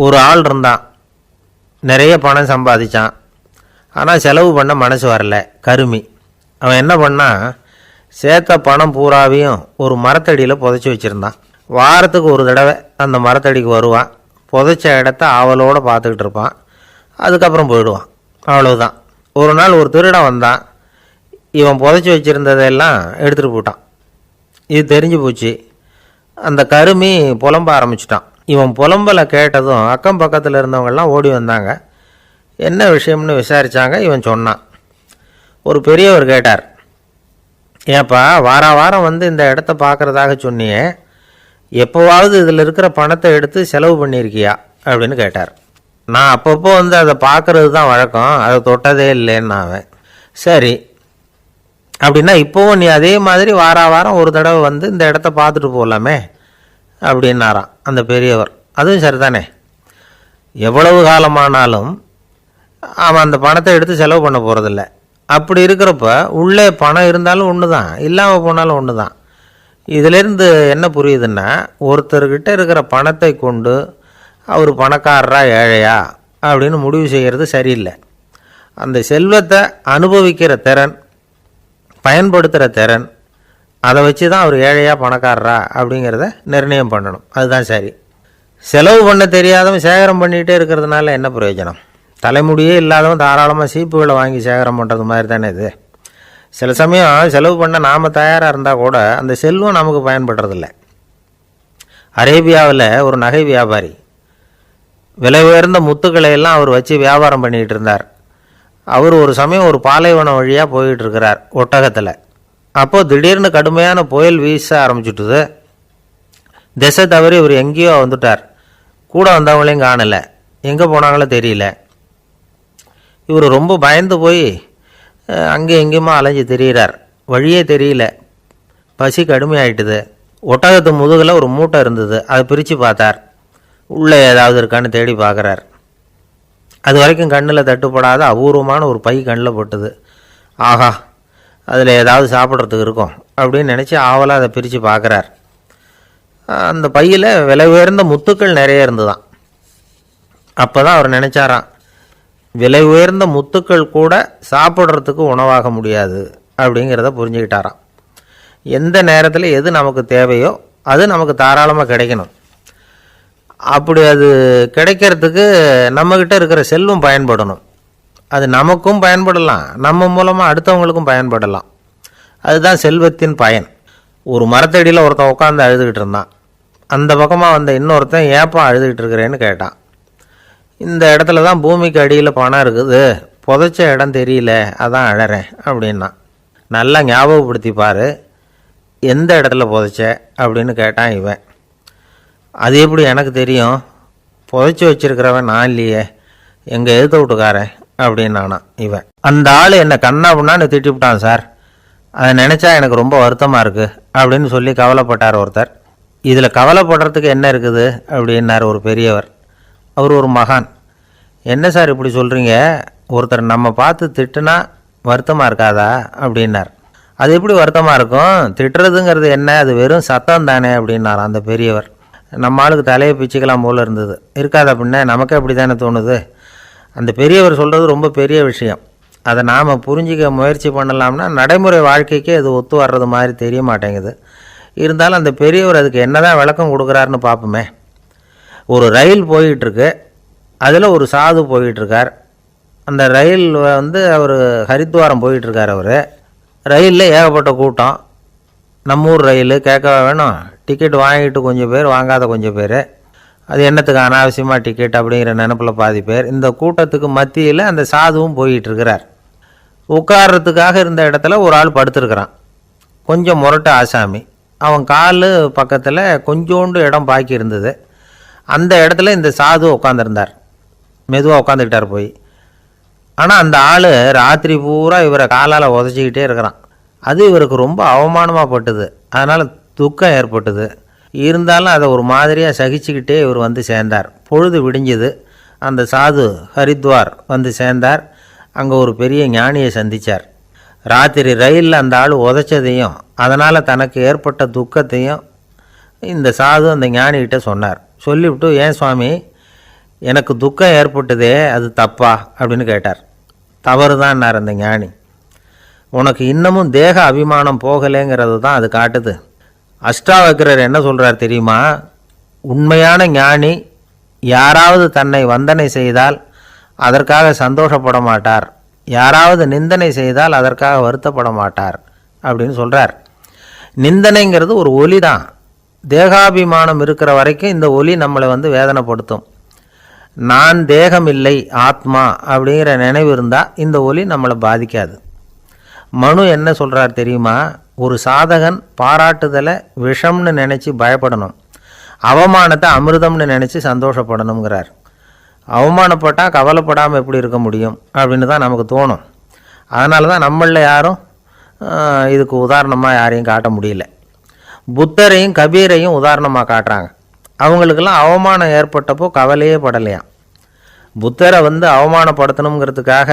ஒரு ஆள் இருந்தான், நிறைய பணம் சம்பாதிச்சான். ஆனால் செலவு பண்ண மனசு வரல, கருமி. அவன் என்ன பண்ணான், சேர்த்த பணம் பூராவையும் ஒரு மரத்தடியில் புதைச்சி வச்சுருந்தான். வாரத்துக்கு ஒரு தடவை அந்த மரத்தடிக்கு வருவான், புதைச்ச இடத்த ஆவலோடு பார்த்துக்கிட்டு இருப்பான், அதுக்கப்புறம் போயிடுவான். அவ்வளவுதான். ஒரு நாள் ஒரு திருடன் வந்தான், இவன் புதைச்சி வச்சுருந்ததெல்லாம் எடுத்துகிட்டு போட்டான். இது தெரிஞ்சு போச்சு. அந்த கருமி புலம்ப ஆரம்பிச்சிட்டான். இவன் புலம்பலை கேட்டதும் அக்கம் பக்கத்தில் இருந்தவங்கெல்லாம் ஓடி வந்தாங்க. என்ன விஷயம்னு விசாரித்தாங்க. இவன் சொன்னான். ஒரு பெரியவர் கேட்டார், ஏப்பா வாரம் வந்து இந்த இடத்த பார்க்குறதாக சொன்னியே, எப்போவாவது இதில் இருக்கிற பணத்தை எடுத்து செலவு பண்ணியிருக்கியா அப்படின்னு கேட்டார். நான் அப்பப்போ வந்து அதை பார்க்குறது தான் வழக்கம், அதை தொட்டதே இல்லைன்னு அவன். சரி, அப்படின்னா இப்போவும் நீ அதே மாதிரி வாரம் ஒரு தடவை வந்து இந்த இடத்த பார்த்துட்டு போகலாமே அப்படின்னாராம் அந்த பெரியவர். அதுவும் சரிதானே, எவ்வளவு காலமானாலும் அவன் அந்த பணத்தை எடுத்து செலவு பண்ண போகிறதில்ல. அப்படி இருக்கிறப்ப உள்ளே பணம் இருந்தாலும் ஒன்று தான், இல்லாமல் போனாலும் ஒன்று தான். இதிலேருந்து என்ன புரியுதுன்னா, ஒருத்தர்கிட்ட இருக்கிற பணத்தை கொண்டு அவர் பணக்காரரா ஏழையா அப்படின்னு முடிவு செய்கிறது சரியில்லை. அந்த செல்வத்தை அனுபவிக்கிற திறன், பயன்படுத்துகிற திறன், அதை வச்சு தான் அவர் ஏழையா பணக்காரரா அப்படிங்கிறத நிர்ணயம் பண்ணணும். அதுதான் சரி. செலவு பண்ண தெரியாதவன் சேகரம் பண்ணிகிட்டே இருக்கிறதுனால என்ன பிரயோஜனம்? தலைமுடியே இல்லாதவன் தாராளமாக சீப்புகளை வாங்கி சேகரம் பண்ணுறது மாதிரி தானே இது. சில சமயம் செலவு பண்ண நாம் தயாராக இருந்தால் கூட அந்த செல்வம் நமக்கு பயன்படுறதில்ல. அரேபியாவில் ஒரு நகை வியாபாரி விலை உயர்ந்த முத்துக்களை எல்லாம் அவர் வச்சு வியாபாரம் பண்ணிகிட்டு இருந்தார். அவர் ஒரு சமயம் ஒரு பாலைவனம் வழியாக போயிட்டு இருக்கிறார் ஒட்டகத்தில். அப்போது திடீர்னு கடுமையான புயல் வீச ஆரம்பிச்சுட்டுது. திசை தவறி இவர் எங்கேயோ வந்துட்டார். கூட வந்தவங்களையும் காணலை, எங்கே போனாங்களோ தெரியல. இவர் ரொம்ப பயந்து போய் அங்கே எங்கேயுமா அலைஞ்சு திரியிறார். வழியே தெரியல, பசி கடுமையாயிட்டுது. ஒட்டகத்து முதுகில் ஒரு மூட்டை இருந்தது, அதை பிரித்து பார்த்தார். உள்ளே ஏதாவது இருக்கான்னு தேடி பார்க்குறார். அது வரைக்கும் கண்ணில் தட்டுப்படாத அபூர்வமான ஒரு பை கண்ணில் பட்டுது. ஆஹா, அதில் ஏதாவது சாப்பிட்றதுக்கு இருக்கும் அப்படின்னு நினச்சி ஆவலாக அதை பிரித்து பார்க்குறார். அந்த பையில் விலை உயர்ந்த முத்துக்கள் நிறைய இருந்துதான். அப்போ தான் அவர் நினச்சாராம், விலை உயர்ந்த முத்துக்கள் கூட சாப்பிட்றதுக்கு உணவாக முடியாது அப்படிங்கிறத புரிஞ்சுக்கிட்டாராம். எந்த நேரத்தில் எது நமக்கு தேவையோ அது நமக்கு தாராளமாக கிடைக்கணும். அப்படி அது கிடைக்கிறதுக்கு நம்மக்கிட்ட இருக்கிற செல்வம் பயன்படணும். அது நமக்கும் பயன்படலாம், நம்ம மூலமாக அடுத்தவங்களுக்கும் பயன்படலாம். அதுதான் செல்வத்தின் பயன். ஒரு மரத்தடியில் ஒருத்தன் உட்காந்து அழுதுகிட்டு இருந்தான். அந்த பக்கமாக வந்த இன்னொருத்தன் ஏப்பா அழுதுகிட்டு இருக்கிறேன்னு கேட்டான். இந்த இடத்துல தான் பூமிக்கு அடியில் பணம் இருக்குது, புதைச்ச இடம் தெரியல, அதான் அழறேன் அப்படின்னா. நல்லா ஞாபகப்படுத்தி பாரு, எந்த இடத்துல புதைச்ச அப்படின்னு கேட்டான் இவன். அது எப்படி எனக்கு தெரியும், புதைச்சி வச்சிருக்கிறவன் நான் இல்லையே, எங்கள் எழுத்த விட்டுக்காரன் அப்படின்னானா இவன். அந்த ஆள் என்னை கண்ணா புண்ணான்னு திட்டிவிட்டான் சார், அதை நினச்சா எனக்கு ரொம்ப வருத்தமாக இருக்குது அப்படின்னு சொல்லி கவலைப்பட்டார் ஒருத்தர். இதில் கவலைப்படுறதுக்கு என்ன இருக்குது அப்படின்னார் ஒரு பெரியவர். அவர் ஒரு மகான். என்ன சார் இப்படி சொல்கிறீங்க, ஒருத்தர் நம்ம பார்த்து திட்டுனா வருத்தமாக இருக்காதா அப்படின்னார். அது எப்படி வருத்தமாக இருக்கும், திட்டுறதுங்கிறது என்ன, அது வெறும் சத்தம் தானே அப்படின்னார் அந்த பெரியவர். நம்ம ஆளுக்கு தலையை பிச்சுக்கலாம் போல் இருந்தது. இருக்காது அப்படின்னா நமக்கே அப்படி தானே தோணுது. அந்த பெரியவர் சொல்கிறது ரொம்ப பெரிய விஷயம். அதை நாம் புரிஞ்சிக்க முயற்சி பண்ணலாம்னா நடைமுறை வாழ்க்கைக்கே அது ஒத்து வர்றது மாதிரி தெரிய மாட்டேங்குது. இருந்தாலும் அந்த பெரியவர் அதுக்கு என்ன தான் விளக்கம் கொடுக்குறாருன்னு பார்ப்போமே. ஒரு ரயில் போயிட்டுருக்கு, அதில் ஒரு சாது போயிட்டுருக்கார். அந்த ரயில் வந்து அவர் ஹரித்வாரம் போயிட்டுருக்கார். அவர் ரயிலில் ஏகப்பட்ட கூட்டம். நம்ம ஊர் ரயில் கேட்க வேணும், டிக்கெட் வாங்கிட்டு கொஞ்சம் பேர், வாங்காத கொஞ்சம் பேர். அது என்னத்துக்கு அனாவசியமாக டிக்கெட் அப்படிங்கிற நினப்பில் பாதி பேர். இந்த கூட்டத்துக்கு மத்தியில் அந்த சாதுவும் போயிட்டுருக்கிறார். உட்கார்றதுக்காக இருந்த இடத்துல ஒரு ஆள் படுத்துருக்கிறான், கொஞ்சம் முரட்டு ஆசாமி. அவன் கால் பக்கத்தில் கொஞ்சோண்டு இடம் பாக்கி இருந்தது. அந்த இடத்துல இந்த சாது உட்காந்துருந்தார். மெதுவாக உட்காந்துக்கிட்டார் போய். ஆனால் அந்த ஆள் ராத்திரி பூரா இவரை காலால் உதச்சிக்கிட்டே இருக்கிறான். அது இவருக்கு ரொம்ப அவமானமாக பட்டுது. அதனால் துக்கம் ஏற்பட்டது. இருந்தாலும் அதை ஒரு மாதிரியாக சகிச்சுக்கிட்டே இவர் வந்து சேர்ந்தார். பொழுது விடிஞ்சது. அந்த சாது ஹரித்வார் வந்து சேர்ந்தார். அங்கே ஒரு பெரிய ஞானியை சந்தித்தார். ராத்திரி ரயிலில் அந்த ஆள் உதைச்சதையும் அதனால் தனக்கு ஏற்பட்ட துக்கத்தையும் இந்த சாது அந்த ஞானிகிட்ட சொன்னார். சொல்லிவிட்டு, ஏன் சுவாமி, எனக்கு துக்கம் ஏற்பட்டதே அது தப்பா அப்படின்னு கேட்டார். தவறு தான்னார் அந்த ஞானி. உனக்கு இன்னமும் தேக அபிமானம் போகலைங்கிறது தான் அது காட்டுது. அஷ்டாவக்ரர் என்ன சொல்கிறார் தெரியுமா? உண்மையான ஞானி யாராவது தன்னை வந்தனை செய்தால் அதற்காக சந்தோஷப்பட மாட்டார், யாராவது நிந்தனை செய்தால் அதற்காக வருத்தப்பட மாட்டார் அப்படின்னு சொல்கிறார். நிந்தனைங்கிறது ஒரு ஒலி தான். தேகாபிமானம் இருக்கிற வரைக்கும் இந்த ஒலி நம்மளை வேதனைப்படுத்தும். நான் தேகம் இல்லை ஆத்மா அப்படிங்கிற நினைவு இருந்தால் இந்த ஒலி நம்மளை பாதிக்காது. மனு என்ன சொல்கிறார் தெரியுமா? ஒரு சாதகன் பாராட்டுதலை விஷம்னு நினச்சி பயப்படணும், அவமானத்தை அமிர்தம்னு நினச்சி சந்தோஷப்படணுங்கிறார். அவமானப்பட்டால் கவலைப்படாமல் எப்படி இருக்க முடியும் அப்படின்னு தான் நமக்கு தோணும். அதனால தான் நம்மளில் யாரும் இதுக்கு உதாரணமாக யாரையும் காட்ட முடியல. புத்தரையும் கபீரையும் உதாரணமாக காட்டுறாங்க. அவங்களுக்கெல்லாம் அவமானம் ஏற்பட்டப்போ கவலையே படலையாம். புத்தரை அவமானப்படுத்தணுங்கிறதுக்காக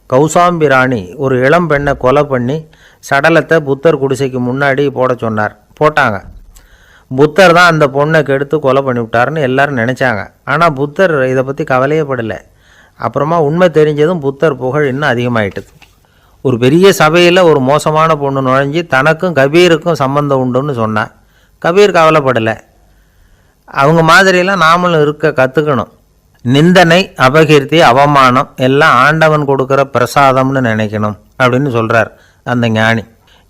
கௌசாம்பி ராணி ஒரு இளம் பெண்ணை கொலை பண்ணி சடலத்தை புத்தர் குடிசைக்கு முன்னாடி போட சொன்னார். போட்டாங்க. புத்தர் தான் அந்த பொண்ணை கெடுத்து கொலை பண்ணிவிட்டாருன்னு எல்லாரும் நினச்சாங்க. ஆனால் புத்தர் இதை பற்றி கவலையே படலை. அப்புறமா உண்மை தெரிஞ்சதும் புத்தர் புகழ் இன்னும் அதிகமாயிட்டுது. ஒரு பெரிய சபையில் ஒரு மோசமான பொண்ணு நுழைஞ்சி தனக்கும் கபீருக்கும் சம்பந்தம் உண்டுன்னு சொன்னான். கபீர் கவலைப்படலை. அவங்க மாதிரியெல்லாம் நாமளும் இருக்க கற்றுக்கணும். நிந்தனை, அபகீர்த்தி, அவமானம் எல்லாம் ஆண்டவன் கொடுக்குற பிரசாதம்னு நினைக்கணும் அப்படின்னு சொல்கிறார் அந்த ஞானி.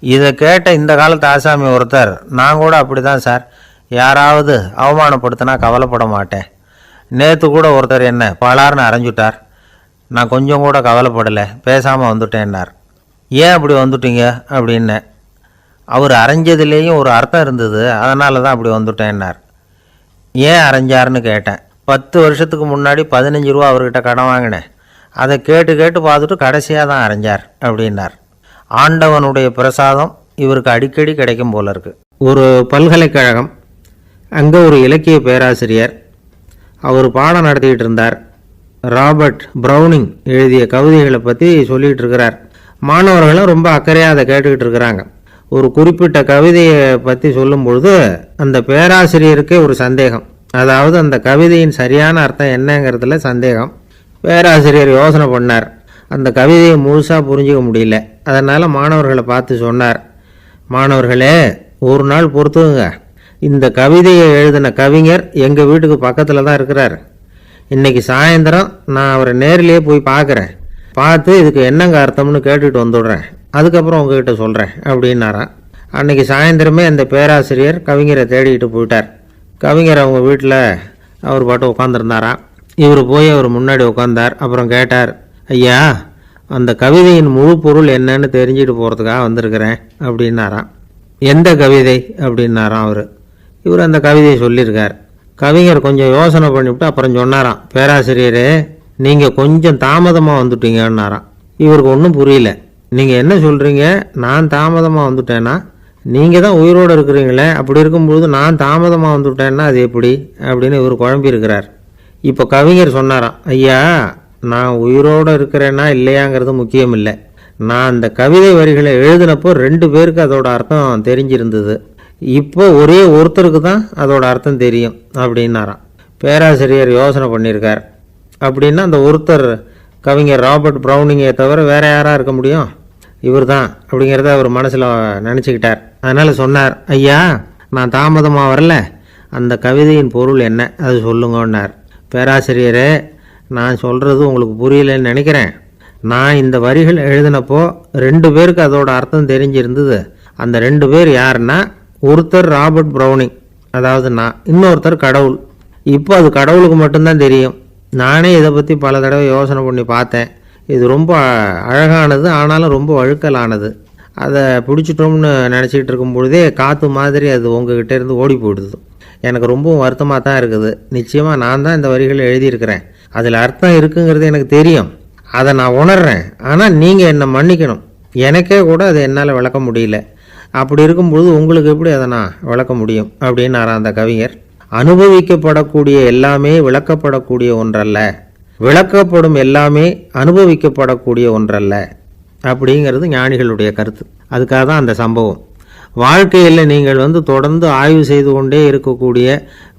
இதை கேட்ட இந்த காலத்து ஆசாமி ஒருத்தர், நான் கூட அப்படி தான் சார், யாராவது அவமானப்படுத்தினா கவலைப்பட மாட்டேன். நேற்று கூட ஒருத்தர் என்ன பலார்னு அரைஞ்சுட்டார், நான் கொஞ்சம் கூட கவலைப்படலை, பேசாமல் வந்துட்டேன்னார். ஏன் அப்படி வந்துட்டீங்க அப்படின்னு. அவர் அரைஞ்சதுலேயும் ஒரு அர்த்தம் இருந்தது, அதனால தான் அப்படி வந்துட்டேன்னார். ஏன் அரைஞ்சாருன்னு கேட்டேன். 10 வருஷத்துக்கு முன்னாடி 15 ரூபா அவர்கிட்ட கடன் வாங்கினேன், அதை கேட்டு கேட்டு பார்த்துட்டு கடைசியாக தான் அரைஞ்சார் அப்படின்னார். ஆண்டவனுடைய பிரசாதம் இவருக்கு அடிக்கடி கிடைக்கும் போல இருக்கு. ஒரு பல்கலைக்கழகம், அங்கே ஒரு இலக்கிய பேராசிரியர், அவர் பாடம் நடத்திக்கிட்டு இருந்தார். ராபர்ட் ப்ரௌனிங் எழுதிய கவிதைகளை பற்றி சொல்லிகிட்டு இருக்கிறார். மாணவர்களும் ரொம்ப அக்கறையாக அதை கேட்டுக்கிட்டு இருக்கிறாங்க. ஒரு குறிப்பிட்ட கவிதையை பற்றி சொல்லும் பொழுது அந்த பேராசிரியருக்கே ஒரு சந்தேகம். அதாவது அந்த கவிதையின் சரியான அர்த்தம் என்னங்கிறதுல சந்தேகம். பேராசிரியர் யோசனை பண்ணார். அந்த கவிதையை முழுசாக புரிஞ்சிக்க முடியல. அதனால் மாணவர்களை பார்த்து சொன்னார், மாணவர்களே, ஒரு நாள் பொறுத்துங்க, இந்த கவிதையை எழுதின கவிஞர் எங்கள் வீட்டுக்கு பக்கத்தில் தான் இருக்கிறார். இன்றைக்கி சாயந்தரம் நான் அவரை நேரிலேயே போய் பார்க்குறேன், பார்த்து இதுக்கு என்னங்க அர்த்தம்னு கேட்டுட்டு வந்துடுறேன், அதுக்கப்புறம் உங்ககிட்ட சொல்கிறேன் அப்படின்னாராம். அன்றைக்கி சாயந்தரமே அந்த பேராசிரியர் கவிஞரை தேடிக்கிட்டு போயிட்டார். கவிஞர் அவங்க வீட்டில் அவர் பாட்டு உட்காந்துருந்தாராம். இவர் போய் அவர் முன்னாடி உட்காந்தார். அப்புறம் கேட்டார், ஐயா, அந்த கவிதையின் முழு பொருள் என்னன்னு தெரிஞ்சுட்டு போகிறதுக்காக வந்திருக்கிறேன் அப்படின்னாராம். எந்த கவிதை அப்படின்னாராம் அவர். இவர் அந்த கவிதையை சொல்லியிருக்கார். கவிஞர் கொஞ்சம் யோசனை பண்ணிவிட்டு அப்புறம் சொன்னாராம், பேராசிரியரே, நீங்கள் கொஞ்சம் தாமதமாக வந்துட்டீங்கன்னாராம். இவருக்கு ஒன்றும் புரியல. நீங்கள் என்ன சொல்கிறீங்க? நான் தாமதமாக வந்துட்டேன்னா? நீங்கள் தான் உயிரோடு இருக்கிறீங்களே, அப்படி இருக்கும்போது நான் தாமதமாக வந்துட்டேன்னா அது எப்படி அப்படின்னு இவர் குழம்பியிருக்கிறார். இப்போ கவிஞர் சொன்னாராம், ஐயா, நான் உயிரோடு இருக்கிறேன்னா இல்லையாங்கிறது முக்கியம் இல்லை. நான் அந்த கவிதை வரிகளை எழுதினப்போ 2 பேருக்கு அதோட அர்த்தம் தெரிஞ்சிருந்தது. இப்போ ஒரே ஒருத்தருக்கு தான் அதோட அர்த்தம் தெரியும் அப்படின்னாராம். பேராசிரியர் யோசனை பண்ணியிருக்கார். அப்படின்னா அந்த ஒருத்தர் கவிஞர் ராபர்ட் ப்ரௌனிங்கை தவிர வேறு யாராக இருக்க முடியும்? இவர் தான் அப்படிங்கிறத அவர் மனசில் நினச்சிக்கிட்டார். அதனால் சொன்னார், ஐயா, நான் தாமதமாக வரல, அந்த கவிதையின் பொருள் என்ன அது சொல்லுங்கன்னார். பேராசிரியரே, நான் சொல்கிறது உங்களுக்கு புரியலன்னு நினைக்கிறேன். நான் இந்த வரிகள் எழுதினப்போ 2 பேருக்கு அதோட அர்த்தம் தெரிஞ்சிருந்தது. அந்த 2 பேர் யாருன்னா, ஒருத்தர் ராபர்ட் ப்ரௌனிங், அதாவது நான், இன்னொருத்தர் கடவுள். இப்போ அது கடவுளுக்கு மட்டும்தான் தெரியும். நானே இதை பற்றி பல தடவை யோசனை பண்ணி பார்த்தேன். இது ரொம்ப அழகானது, ஆனாலும் ரொம்ப வழுக்கலானது. அதை பிடிச்சிட்டோம்னு நினச்சிக்கிட்டு இருக்கும் பொழுதே காற்று மாதிரி அது உங்ககிட்ட இருந்து ஓடி போயிடுது. எனக்கு ரொம்பவும் வருத்தமாக தான் இருக்குது. நிச்சயமாக நான் தான் இந்த வரிகளை எழுதியிருக்கிறேன், அதில் அர்த்தம் இருக்குங்கிறது எனக்கு தெரியும், அதை நான் உணர்றேன். ஆனால் நீங்கள் என்னை மன்னிக்கணும், எனக்கே கூட அதை என்னால் விளக்க முடியல. அப்படி இருக்கும்பொழுது உங்களுக்கு எப்படி அதை நான் விளக்க முடியும் அப்படின்னாரா அந்த கவிஞர். அனுபவிக்கப்படக்கூடிய எல்லாமே விளக்கப்படக்கூடிய ஒன்றல்ல, விளக்கப்படும் எல்லாமே அனுபவிக்கப்படக்கூடிய ஒன்றல்ல அப்படிங்கிறது ஞானிகளுடைய கருத்து. அதுக்காக தான் அந்த சம்பவம். வாழ்க்கையில் நீங்கள் தொடர்ந்து ஆய்வு செய்து கொண்டே இருக்கக்கூடிய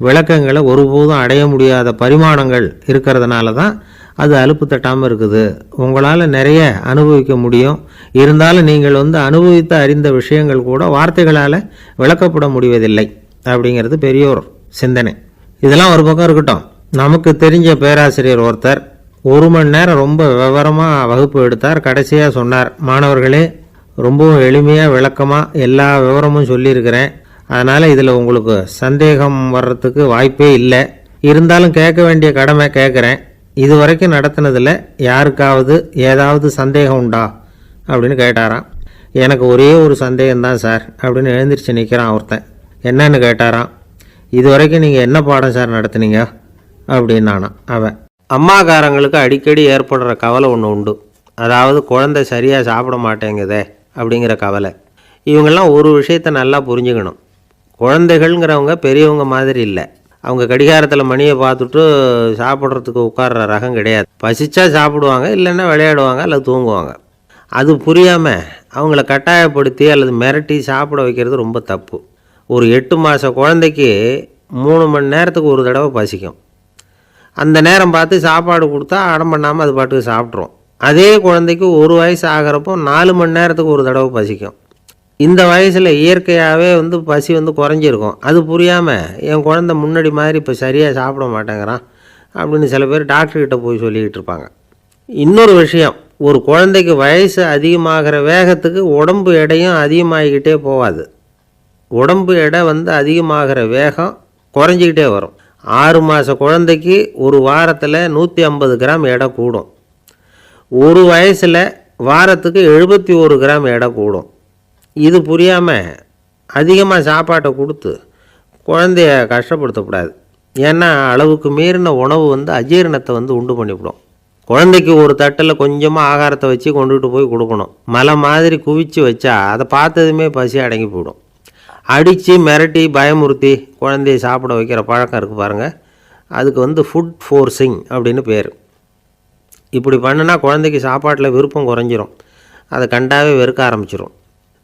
விளக்கங்களை ஒருபோதும் அடைய முடியாத பரிமாணங்கள் இருக்கிறதுனால தான் அது அலுப்பு தட்டாமல் இருக்குது. உங்களால் நிறைய அனுபவிக்க முடியும். இருந்தாலும் நீங்கள் அனுபவித்து அறிந்த விஷயங்கள் கூட வார்த்தைகளால் விளக்கப்பட முடிவதில்லை அப்படிங்கிறது பெரிய ஒரு சிந்தனை. இதெல்லாம் ஒரு பக்கம் இருக்கட்டும். நமக்கு தெரிஞ்ச பேராசிரியர் ஒருத்தர் 1 மணி நேரம் ரொம்ப விவரமாக வகுப்பு எடுத்தார். கடைசியாக சொன்னார், மாணவர்களே, ரொம்பவும் எளிமையாக விளக்கமாக எல்லா விவரமும் சொல்லியிருக்கிறேன். அதனால் இதில் உங்களுக்கு சந்தேகம் வர்றதுக்கு வாய்ப்பே இல்லை. இருந்தாலும் கேட்க வேண்டிய கடமை கேட்குறேன். இது வரைக்கும் நடத்தினதில் யாருக்காவது ஏதாவது சந்தேகம் உண்டா அப்படின்னு கேட்டாராம். எனக்கு ஒரே ஒரு சந்தேகம்தான் சார் அப்படின்னு எழுந்திரிச்சு நிற்கிறான் ஒருத்தன். என்னன்னு கேட்டாராம். இது வரைக்கும் நீங்கள் என்ன பாடம் சார் நடத்துனீங்க அப்படின்னானா அவன். அம்மாக்காரங்களுக்கு அடிக்கடி ஏற்படுற கவலை ஒன்று உண்டு. அதாவது குழந்தை சரியாக சாப்பிட மாட்டேங்குதே அப்படிங்கிற கவலை. இவங்கெல்லாம் ஒரு விஷயத்தை நல்லா புரிஞ்சுக்கணும். குழந்தைகள்ங்கிறவங்க பெரியவங்க மாதிரி இல்லை. அவங்க கடிகாரத்தில் மணியை பார்த்துட்டு சாப்பிட்றதுக்கு உட்கார்ற ரகம் கிடையாது. பசிச்சா சாப்பிடுவாங்க, இல்லைன்னா விளையாடுவாங்க அல்லது தூங்குவாங்க. அது புரியாமல் அவங்கள கட்டாயப்படுத்தி அல்லது மிரட்டி சாப்பிட வைக்கிறது ரொம்ப தப்பு. ஒரு 8 மாத குழந்தைக்கு 3 மணி நேரத்துக்கு ஒரு தடவை பசிக்கும். அந்த நேரம் பார்த்து சாப்பாடு கொடுத்தா அடம் பண்ணாமல் அது பாட்டுக்கு சாப்பிட்றோம். அதே குழந்தைக்கு 1 வயசு ஆகிறப்போ 4 மணி நேரத்துக்கு ஒரு தடவை பசிக்கும். இந்த வயசில் இயற்கையாகவே பசி குறைஞ்சிருக்கும். அது புரியாமல் என் குழந்தை முன்னாடி மாதிரி இப்போ சரியாக சாப்பிட மாட்டேங்கிறான் அப்படின்னு சில பேர் டாக்டர்கிட்ட போய் சொல்லிக்கிட்டு இருப்பாங்க. இன்னொரு விஷயம், ஒரு குழந்தைக்கு வயசு அதிகமாகிற வேகத்துக்கு உடம்பு எடையும் அதிகமாகிக்கிட்டே போகாது. உடம்பு எடை அதிகமாகிற வேகம் குறைஞ்சிக்கிட்டே வரும். 6 மாத குழந்தைக்கு ஒரு வாரத்தில் 150 கிராம் எடை கூடும். ஒரு வயசில் வாரத்துக்கு 71 கிராம் எடை கூடும். இது புரியாமல் அதிகமாக சாப்பாட்டை கொடுத்து குழந்தைய கஷ்டப்படுத்தக்கூடாது. ஏன்னா அளவுக்கு மீறின உணவு அஜீரணத்தை உண்டு பண்ணிவிடும். குழந்தைக்கு ஒரு தட்டில் கொஞ்சமாக ஆகாரத்தை வச்சு கொண்டுகிட்டு போய் கொடுக்கணும். மலை மாதிரி குவிச்சு வச்சா அதை பார்த்ததுமே பசி அடங்கி போயிடும். அடித்து மிரட்டி பயமுறுத்தி குழந்தைய சாப்பிட வைக்கிற பழக்கம் இருக்குது பாருங்கள். அதுக்கு ஃபுட் ஃபோர்ஸிங் அப்படின்னு பேர். இப்படி பண்ணுனா குழந்தைக்கு சாப்பாட்டில் விருப்பம் குறைஞ்சிரும். அதை கண்டாவே வெறுக்க ஆரம்பிச்சிடும்.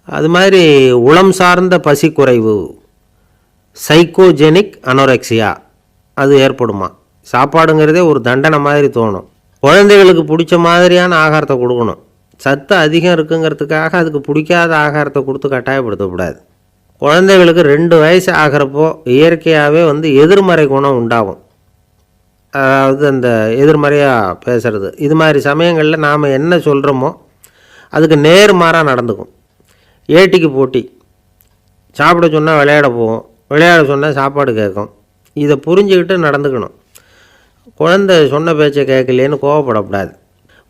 அது மாதிரி உளம் சார்ந்த பசி குறைவு, சைக்கோஜெனிக் அனோரெக்சியா, அது ஏற்படுமா. சாப்பாடுங்கிறதே ஒரு தண்டனை மாதிரி தோணும். குழந்தைகளுக்கு பிடிச்ச மாதிரியான ஆகாரத்தை கொடுக்கணும். சத்து அதிகம் இருக்குங்கிறதுக்காக அதுக்கு பிடிக்காத ஆகாரத்தை கொடுத்து கட்டாயப்படுத்தக்கூடாது. குழந்தைகளுக்கு 2 வயசு ஆகிறப்போ இயற்கையாகவே எதிர்மறை குணம் உண்டாகும். அதாவது அந்த எதிர்மறையாக பேசுகிறது. இது மாதிரி சமயங்களில் நாம் என்ன சொல்கிறோமோ அதுக்கு நேர்மாறாக நடந்துக்கும். ஏட்டிக்கு போட்டி. சாப்பிட சொன்னால் விளையாட போகும், விளையாட சொன்னால் சாப்பாடு கேட்கும். இதை புரிஞ்சுக்கிட்டு நடந்துக்கணும். குழந்தை சொன்ன பேச்சை கேட்கலேன்னு கோவப்படக்கூடாது.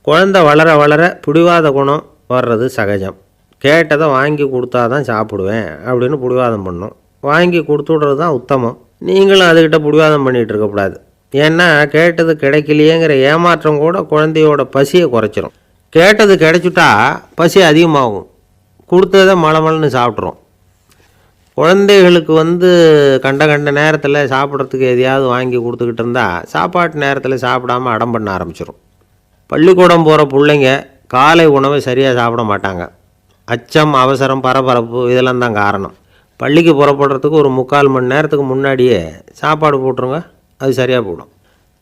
குழந்தை வளர வளர பிடிவாத குணம் வர்றது சகஜம். கேட்டதை வாங்கி கொடுத்தா தான் சாப்பிடுவேன் அப்படின்னு பிடிவாதம் பண்ணும். வாங்கி கொடுத்துடுறது தான் உத்தமம். நீங்களும் அதுக்கிட்ட பிடிவாதம் பண்ணிகிட்டு இருக்கக்கூடாது. ஏன்னா கேட்டது கிடைக்கலையேங்கிற ஏமாற்றம் கூட குழந்தையோட பசியை குறைச்சிரும். கேட்டது கிடைச்சிட்டா பசி அதிகமாகும். கொடுத்ததை மலமலன்னு சாப்பிட்றோம். குழந்தைகளுக்கு கண்ட நேரத்தில் சாப்பிட்றதுக்கு எதையாவது வாங்கி கொடுத்துக்கிட்டு இருந்தால் சாப்பாட்டு நேரத்தில் சாப்பிடாமல் அடம் பண்ண ஆரம்பிச்சிடும். பள்ளிக்கூடம் போகிற பிள்ளைங்க காலை உணவை சரியாக சாப்பிட மாட்டாங்க. அச்சம், அவசரம், பரபரப்பு இதெல்லாம் தான் காரணம். பள்ளிக்கு புறப்படுறதுக்கு ஒரு 3/4 மணி நேரத்துக்கு முன்னாடியே சாப்பாடு போட்டுருங்க, அது சரியாக போடும்.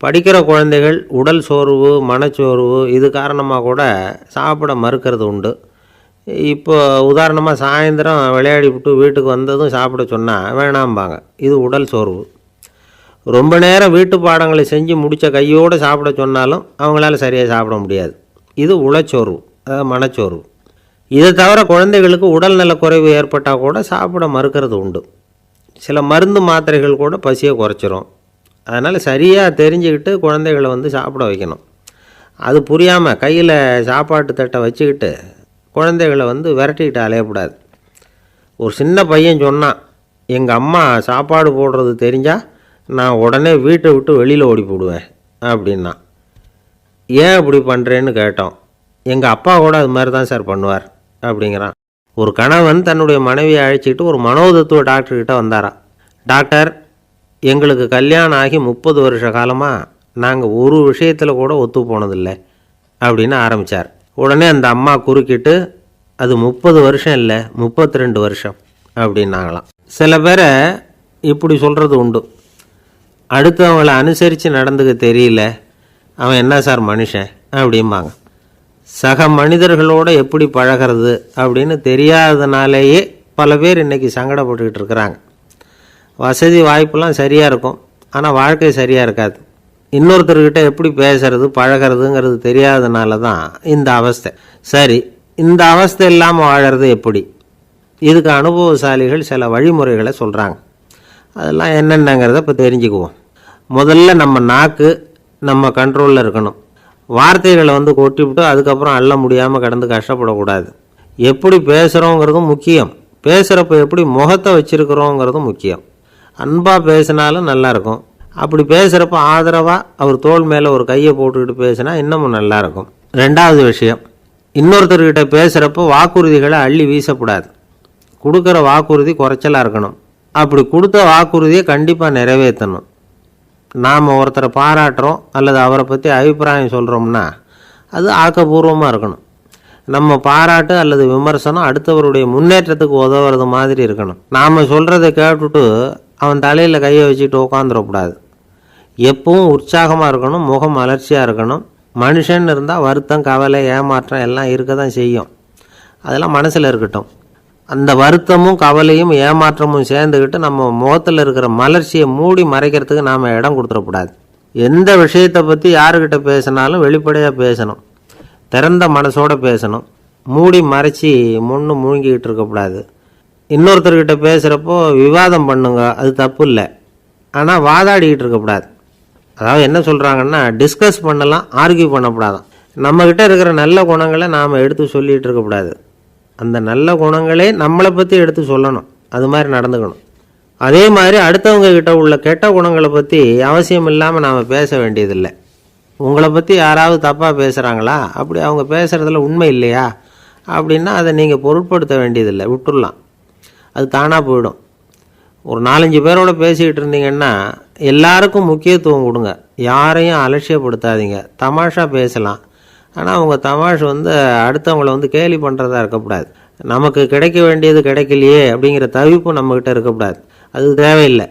படிக்கிற குழந்தைகள் உடல் சோர்வு, மனச்சோர்வு இது காரணமாக கூட சாப்பிட மறுக்கிறது உண்டு. இப்போ உதாரணமாக சாயந்தரம் விளையாடி விட்டு வீட்டுக்கு வந்ததும் சாப்பிட சொன்னால் வேணாம்பாங்க. இது உடல் சோர்வு. ரொம்ப நேரம் வீட்டு பாடங்களை செஞ்சு முடித்த கையோடு சாப்பிட சொன்னாலும் அவங்களால சரியாக சாப்பிட முடியாது. இது உளச்சோர்வு, அதாவது மனச்சோர்வு. இதை தவிர குழந்தைகளுக்கு உடல்நல குறைவு ஏற்பட்டால் கூட சாப்பிட மறுக்கிறது உண்டு. சில மருந்து மாத்திரைகள் கூட பசியை குறைச்சிரும். அதனால் சரியாக தெரிஞ்சுக்கிட்டு குழந்தைகளை சாப்பிட வைக்கணும். அது புரியாமல் கையில் சாப்பாட்டு தட்டை வச்சுக்கிட்டு குழந்தைகளை விரட்டிக்கிட்டு அலையக்கூடாது. ஒரு சின்ன பையன் சொன்னான், எங்கள் அம்மா சாப்பாடு போடுறது தெரிஞ்சால் நான் உடனே வீட்டை விட்டு வெளியில் ஓடி போடுவேன் அப்படின்னா. ஏன் அப்படி பண்ணுறேன்னு கேட்டோம். எங்கள் அப்பா கூட அது மாதிரி தான் சார் பண்ணுவார் அப்படிங்கிறான். ஒரு கணவன் தன்னுடைய மனைவியை அழைச்சிக்கிட்டு ஒரு மனோதத்துவ டாக்டர்கிட்ட வந்தாராம். டாக்டர், எங்களுக்கு கல்யாணம் ஆகி 30 வருஷ காலமாக நாங்கள் ஒரு விஷயத்தில் கூட ஒத்து போனதில்லை அப்படின்னு ஆரம்பித்தார். உடனே அந்த அம்மா குறுக்கிட்டு, அது 30 வருஷம் இல்லை 32 வருஷம் அப்படின்னாங்களாம். சில பேரை இப்படி சொல்கிறது உண்டு, அடுத்தவங்களை அனுசரித்து நடந்துக்க தெரியல, அவன் என்ன சார் மனுஷன் அப்படிம்பாங்க. சக மனிதர்களோடு எப்படி பழகிறது அப்படின்னு தெரியாததுனாலேயே பல பேர் இன்றைக்கி சங்கடப்பட்டுக்கிட்டு இருக்கிறாங்க. வசதி வாய்ப்பெல்லாம் சரியாக இருக்கும், ஆனால் வாழ்க்கை சரியாக இருக்காது. இன்னொருத்தர்கிட்ட எப்படி பேசுறது பழகிறதுங்கிறது தெரியாததுனால தான் இந்த அவஸ்தை. சரி, இந்த அவஸ்தை இல்லாமல் வாழறது எப்படி? இதுக்கு அனுபவசாலிகள் சில வழிமுறைகளை சொல்கிறாங்க. அதெல்லாம் என்னென்னங்கிறத இப்போ தெரிஞ்சுக்குவோம். முதல்ல நம்ம நாக்கு நம்ம கண்ட்ரோலில் இருக்கணும். வார்த்தைகளை கொட்டிவிட்டு அதுக்கப்புறம் அள்ள முடியாமல் கடந்து கஷ்டப்படக்கூடாது. எப்படி பேசுகிறோங்கிறதும் முக்கியம், பேசுகிறப்ப எப்படி முகத்தை வச்சுருக்கிறோங்கிறதும் முக்கியம். அன்பாக பேசினாலும் நல்லாயிருக்கும், அப்படி பேசுகிறப்ப ஆதரவாக அவர் தோள் மேலே ஒரு கையை போட்டுக்கிட்டு பேசினா இன்னமும் நல்லாயிருக்கும். ரெண்டாவது விஷயம், இன்னொருத்தர்கிட்ட பேசுகிறப்போ வாக்குறுதிகளை அள்ளி வீசக்கூடாது. கொடுக்குற வாக்குறுதி குறைச்சலாக இருக்கணும். அப்படி கொடுத்த வாக்குறுதியை கண்டிப்பாக நிறைவேற்றணும். நாம் ஒருத்தரை பாராட்டுறோம் அல்லது அவரை பற்றி அபிப்பிராயம் சொல்கிறோம்னா அது ஆக்கப்பூர்வமாக இருக்கணும். நம்ம பாராட்டு அல்லது விமர்சனம் அடுத்தவருடைய முன்னேற்றத்துக்கு உதவுறது மாதிரி இருக்கணும். நாம் சொல்கிறத கேட்டுட்டு அவன் தலையில் கையை வச்சுட்டு உட்காந்துடக்கூடாது. எப்பவும் உற்சாகமாக இருக்கணும், முகம் மலர்ச்சியாக இருக்கணும். மனுஷன் இருந்தால் வருத்தம், கவலை, ஏமாற்றம் எல்லாம் இருக்க தான் செய்யும். அதெல்லாம் மனசில் இருக்கட்டும். அந்த வருத்தமும் கவலையும் ஏமாற்றமும் சேர்ந்துக்கிட்டு நம்ம முகத்தில் இருக்கிற மலர்ச்சியை மூடி மறைக்கிறதுக்கு நாம் இடம் கொடுத்துடக்கூடாது. எந்த விஷயத்தை பற்றி யாருக்கிட்ட பேசினாலும் வெளிப்படையாக பேசணும், திறந்த மனசோடு பேசணும். மூடி மறைச்சி முன்னு மூழ்கிக்கிட்டு இருக்கக்கூடாது. இன்னொருத்தர்கிட்ட பேசுகிறப்போ விவாதம் பண்ணுங்க, அது தப்பு இல்லை, ஆனால் வாதாடிக்கிட்டு இருக்கக்கூடாது. அதாவது என்ன சொல்கிறாங்கன்னா, டிஸ்கஸ் பண்ணலாம், ஆர்கியூ பண்ணக்கூடாதான். நம்மக்கிட்ட இருக்கிற நல்ல குணங்களை நாம் எடுத்து சொல்லிகிட்டு இருக்கக்கூடாது. அந்த நல்ல குணங்களே நம்மளை பற்றி எடுத்து சொல்லணும், அது மாதிரி நடந்துக்கணும். அதே மாதிரி அடுத்தவங்க கிட்ட உள்ள கெட்ட குணங்களை பற்றி அவசியம் இல்லாமல் நாம் பேச வேண்டியதில்லை. உங்களை பற்றி யாராவது தப்பாக பேசுகிறாங்களா, அப்படி அவங்க பேசுகிறதுல உண்மை இல்லையா அப்படின்னா அதை நீங்கள் பொருட்படுத்த வேண்டியதில்லை, விட்டுடலாம், அது தானாக போயிடும். ஒரு 4-5 பேரோட பேசிக்கிட்டு இருந்தீங்கன்னா எல்லாருக்கும் முக்கியத்துவம் கொடுங்க, யாரையும் அலட்சியப்படுத்தாதீங்க. தமாஷா பேசலாம், ஆனால் அவங்க தமாஷ் அடுத்தவங்களை கேலி பண்ணுறதா இருக்கக்கூடாது. நமக்கு கிடைக்க வேண்டியது கிடைக்கலையே அப்படிங்கிற தவிப்பு நம்மக்கிட்ட இருக்கக்கூடாது, அது தேவையில்லை.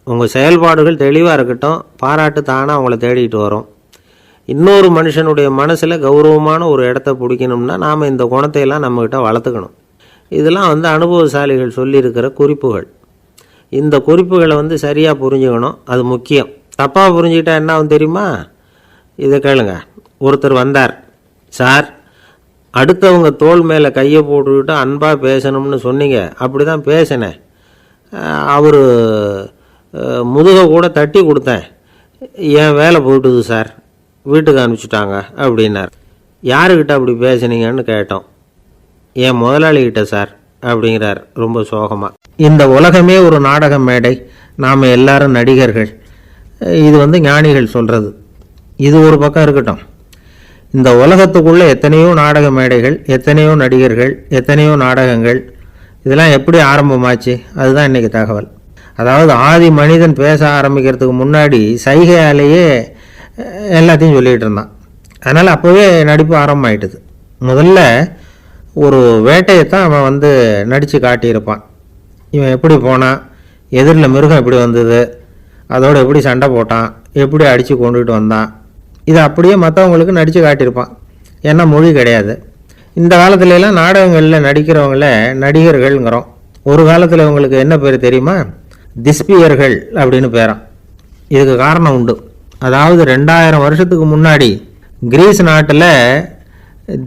உங்கள் செயல்பாடுகள் தெளிவாக இருக்கட்டும், பாராட்டு தானாக அவங்கள தேடிட்டு வரும். இன்னொரு மனுஷனுடைய மனசில் கௌரவமான ஒரு இடத்த பிடிக்கணும்னா நாம் இந்த குணத்தையெல்லாம் நம்மக்கிட்ட வளர்த்துக்கணும். இதெல்லாம் அனுபவசாலிகள் சொல்லியிருக்கிற குறிப்புகள். இந்த குறிப்புகளை சரியாக புரிஞ்சுக்கணும், அது முக்கியம். தப்பாக புரிஞ்சுக்கிட்டா என்ன ஆகும் தெரியுமா? இதை கேளுங்க. ஒருத்தர் வந்தார், சார் அடுத்தவங்க தோள் மேலே கையை போட்டுக்கிட்டு அன்பாக பேசணும்னு சொன்னீங்க, அப்படி தான் பேசினேன். அவர் முதுகை கூட தட்டி கொடுத்தேன், என் வேலை போயிட்டுது சார், வீட்டுக்கு அனுப்பிச்சிட்டாங்க அப்படின்னார். யாருக்கிட்ட அப்படி பேசுனீங்கன்னு கேட்டோம். என் முதலாளிகிட்ட சார் அப்படிங்கிறார் ரொம்ப சோகமாக. இந்த உலகமே ஒரு நாடக மேடை, நாம் எல்லாரும் நடிகர்கள். இது ஞானிகள் சொல்கிறது. இது ஒரு பக்கம் இருக்கட்டும். இந்த உலகத்துக்குள்ளே எத்தனையோ நாடக மேடைகள், எத்தனையோ நடிகர்கள், எத்தனையோ நாடகங்கள், இதெல்லாம் எப்படி ஆரம்பமாச்சு? அதுதான் இன்றைக்கி தகவல். அதாவது ஆதி மனிதன் பேச ஆரம்பிக்கிறதுக்கு முன்னாடி சைகையாலேயே எல்லாத்தையும் சொல்லிகிட்டு இருந்தான். அதனால் அப்போவே நடிப்பு ஆரம்பமாயிட்டுது. முதல்ல ஒரு வேட்டையைத்தான் அவன் நடித்து காட்டியிருப்பான். இவன் எப்படி போனான், எதிரில் மிருகம் எப்படி வந்தது, அதோடு எப்படி சண்டை போட்டான், எப்படி அடித்து கொண்டுகிட்டு வந்தான், இதை அப்படியே மற்றவங்களுக்கு நடித்து காட்டியிருப்பான். ஏன்னா மொழி கிடையாது. இந்த காலத்துலலாம் நாடகங்களில் நடிக்கிறவங்கள நடிகர்கள்ங்கிறோம். ஒரு காலத்தில் இவங்களுக்கு என்ன பேர் தெரியுமா? திஸ்பியர்கள் அப்படின்னு பேரான். இதுக்கு காரணம் உண்டு. அதாவது 2000 வருஷத்துக்கு முன்னாடி கிரீஸ் நாட்டில்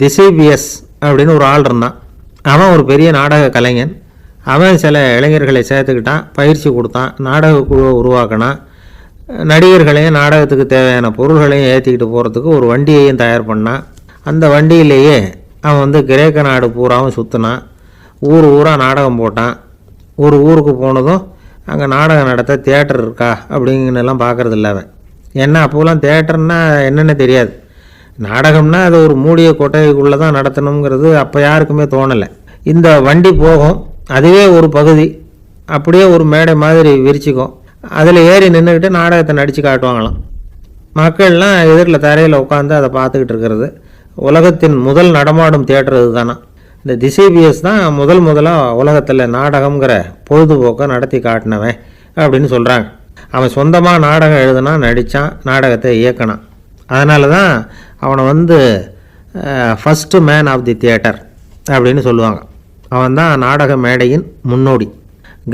திசைபியஸ் அப்படின்னு ஒரு ஆள் இருந்தான். அவன் ஒரு பெரிய நாடக கலைஞன். அவன் சில இளைஞர்களை சேர்த்துக்கிட்டான், பயிற்சி கொடுத்தான், நாடக குழுவை உருவாக்கினான். நடிகர்களையும் நாடகத்துக்கு தேவையான பொருள்களையும் ஏற்றிக்கிட்டு போகிறதுக்கு ஒரு வண்டியையும் தயார் பண்ணான். அந்த வண்டியிலேயே அவன் கிரேக்க நாடு பூராவும் சுற்றினான். ஊர் ஊராக நாடகம் போட்டான். ஒரு ஊருக்கு போனதும் அங்கே நாடகம் நடத்த தியேட்டர் இருக்கா அப்படிங்கன்னெல்லாம் பார்க்குறது இல்லை அவன். ஏன்னா அப்போலாம் தியேட்டர்னா என்னென்னு தெரியாது. நாடகம்னா அது ஒரு மூடிய கொட்டைக்குள்ளே தான் நடத்தணுங்கிறது அப்போ யாருக்குமே தோணலை. இந்த வண்டி போகும், அதுவே ஒரு பகுதி, அப்படியே ஒரு மேடை மாதிரி விரிச்சிக்கும். அதில் ஏறி நின்றுக்கிட்டு நாடகத்தை நடித்து காட்டுவாங்களாம். மக்கள்லாம் எதிரில் தரையில் உட்காந்து அதை பார்த்துக்கிட்டு இருக்கிறது. உலகத்தின் முதல் நடமாடும் தியேட்டர் இது தானே. இந்த திசைபியஸ் தான் முதலாக உலகத்தில் நாடகங்கிற பொழுதுபோக்கை நடத்தி காட்டினவன் அப்படின்னு சொல்கிறாங்க. அவன் சொந்தமாக நாடகம் எழுதுனா, நடித்தான், நாடகத்தை இயக்கினான். அதனால தான் அவனை first man of the theatre அப்படின்னு சொல்லுவாங்க. அவன் தான் நாடக மேடையின் முன்னோடி.